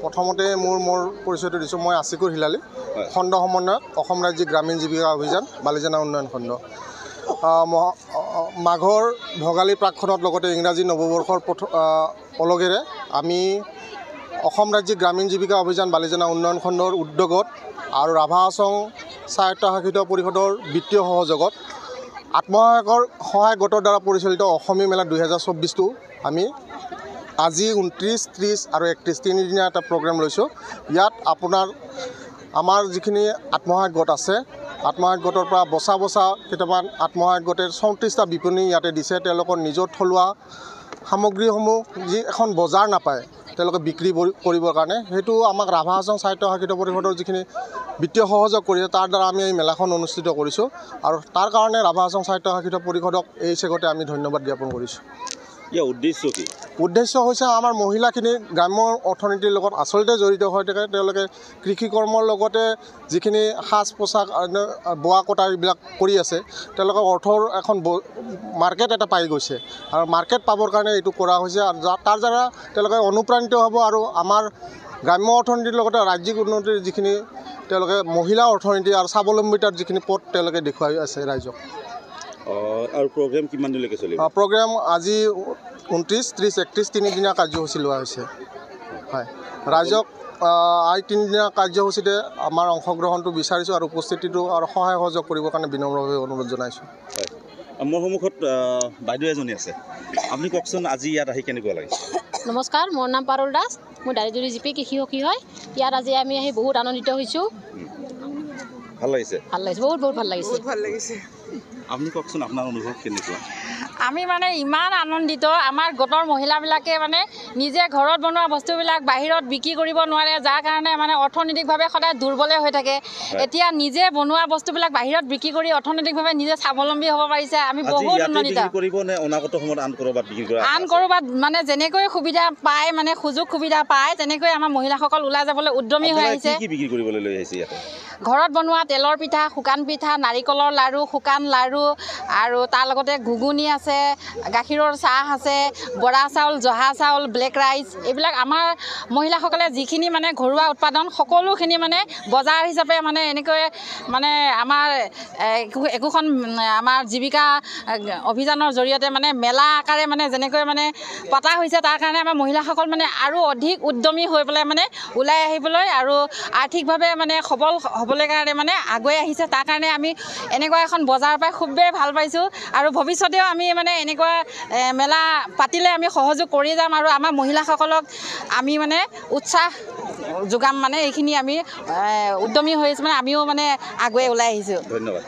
প্ৰথমতে মোৰ পৰিচয়টো দিছোঁ। মই আছিকুৰ হিলালী, খণ্ড সমন্বয়ক, অসম ৰাজ্যিক গ্ৰামীণ জীৱিকা অভিযান, বালিজানা উন্নয়ন খণ্ড। মাঘৰ ভোগালী প্ৰাকখনত লগতে ইংৰাজী নৱবৰ্ষৰ অলগেৰে আমি অসম ৰাজ্যিক গ্ৰামীণ জীৱিকা অভিযান, বালিজানা উন্নয়ন খণ্ডৰ উদ্যোগত আৰু ৰাভা হাছং স্বায়ত্তশাসিত পৰিষদৰ বিত্তীয় সহযোগত আত্মসহায়কৰ সহায় গোটৰ দ্বাৰা পৰিচালিত অসমী মেলা 2024টো আমি আজি 29, 30 আৰু 31 তিনিদিনীয়া এটা প্ৰগ্ৰেম লৈছোঁ। ইয়াত আমাৰ যিখিনি আত্মসহায়ক গোট আছে, আত্মসহায়ক গোটৰ পৰা বচা কেইটামান আত্মসহায়ক গোটে 34টা বিপণী ইয়াতে দিছে। তেওঁলোকৰ নিজৰ থলুৱা সামগ্ৰীসমূহ যি এখন বজাৰ নাপায় তেওঁলোকে বিক্ৰী কৰিবৰ কাৰণে, সেইটো আমাক ৰাভা হাছং স্বায়ত্তশাসিত পৰিষদৰ যিখিনি বিত্তীয় সহযোগ কৰিছে তাৰ দ্বাৰা আমি এই মেলাখন অনুষ্ঠিত কৰিছোঁ। আৰু তাৰ কাৰণে ৰাভা হাছং স্বায়ত্তশাসিত পৰিষদক এই চেগতে আমি ধন্যবাদ জ্ঞাপন কৰিছোঁ। ইয়াৰ উদ্দেশ্য কি? উদ্দেশ্য হৈছে আমাৰ মহিলাখিনি গ্ৰাম্য অৰ্থনীতিৰ লগত আচলতে জড়িত হৈ থাকে। তেওঁলোকে কৃষি কৰ্মৰ লগতে যিখিনি সাজ পোছাক বোৱা কটা এইবিলাক কৰি আছে, তেওঁলোকে অৰ্থৰ এখন মাৰ্কেট এটা পাই গৈছে আৰু মাৰ্কেট পাবৰ কাৰণে এইটো কৰা হৈছে। আৰু তাৰ দ্বাৰা তেওঁলোকে অনুপ্ৰাণিত হ'ব আৰু আমাৰ গ্ৰাম্য অৰ্থনীতিৰ লগতে ৰাজ্যিক উন্নতিৰ যিখিনি তেওঁলোকে মহিলা অৰ্থনীতি আৰু স্বাৱলম্বিতাৰ যিখিনি পথ তেওঁলোকে দেখুৱাই আছে ৰাইজক। আৰু প্ৰগ্ৰেম কিমান দিনলৈকে চলিব? প্ৰগ্ৰেম আজি 29, 30, 31 তিনিদিনীয়া কাৰ্যসূচী লোৱা হৈছে। হয়, ৰাইজক এই তিনিদিনীয়া কাৰ্যসূচীতে আমাৰ অংশগ্ৰহণটো বিচাৰিছোঁ আৰু উপস্থিতিটো আৰু সহায় সহযোগ কৰিবৰ কাৰণে বিনম্ৰভাৱে অনুৰোধ জনাইছোঁ। হয়, মোৰ সন্মুখত বাইদেউ এজনী আছে। আপুনি কওকচোন আজি ইয়াত আহি কেনেকুৱা লাগিছে? নমস্কাৰ, মোৰ নাম পাৰুল দাস, মই দাৰিজুৰি জিপি কৃষি সখী হয়। ইয়াত আজি আমি আহি বহুত আনন্দিত হৈছোঁ। ভাল লাগিছে? ভাল লাগিছে, বহুত ভাল লাগিছে। আপুনি কওকচোন আপোনাৰ অনুভৱ কেনেকুৱা? আমি মানে ইমান আনন্দিত। আমাৰ গোটৰ মহিলাবিলাকে মানে নিজে ঘৰত বনোৱা বস্তুবিলাক বাহিৰত বিক্ৰী কৰিব নোৱাৰে, যাৰ কাৰণে মানে অৰ্থনৈতিকভাৱে সদায় দুৰ্বলে হৈ থাকে। এতিয়া নিজে বনোৱা বস্তুবিলাক বাহিৰত বিক্ৰী কৰি অৰ্থনৈতিকভাৱে নিজে স্বাৱলম্বী হ'ব পাৰিছে। আমি বহুত আনন্দিত। আন ক'ৰবাত মানে যেনেকৈ সুবিধা পায়, মানে সুযোগ সুবিধা পায়, তেনেকৈ আমাৰ মহিলাসকল ওলাই যাবলৈ উদ্যমী হৈ আহিছে। ঘৰত বনোৱা তেলৰ পিঠা, শুকান পিঠা, নাৰিকলৰ লাড়ু, শুকান লাড়ু আৰু তাৰ লগতে ঘুগুনি আছে, গাখীৰৰ চাহ আছে, বৰা চাউল, জহা চাউল, ব্লেক ৰাইচ, এইবিলাক আমাৰ মহিলাসকলে যিখিনি মানে ঘৰুৱা উৎপাদন সকলোখিনি মানে বজাৰ হিচাপে মানে এনেকৈ মানে আমাৰ একোখন আমাৰ জীৱিকা অভিযানৰ জৰিয়তে মানে মেলা আকাৰে মানে যেনেকৈ মানে পতা হৈছে, তাৰ কাৰণে আমাৰ মহিলাসকল মানে আৰু অধিক উদ্যমী হৈ পেলাই মানে ওলাই আহিবলৈ আৰু আৰ্থিকভাৱে মানে সবল হ'বলৈ কাৰণে মানে আগুৱাই আহিছে। তাৰ কাৰণে আমি এনেকুৱা এখন বজাৰ পাই খুবেই ভাল পাইছোঁ আৰু ভৱিষ্যতেও আমি মানে এনেকুৱা মেলা পাতিলে আমি সহযোগ কৰি যাম আৰু আমাৰ মহিলাসকলক আমি মানে উৎসাহ যোগাম। মানে এইখিনি আমি উদ্যমী হৈ আছোঁ, মানে আমিও মানে আগুৱাই ওলাই আহিছোঁ। ধন্যবাদ।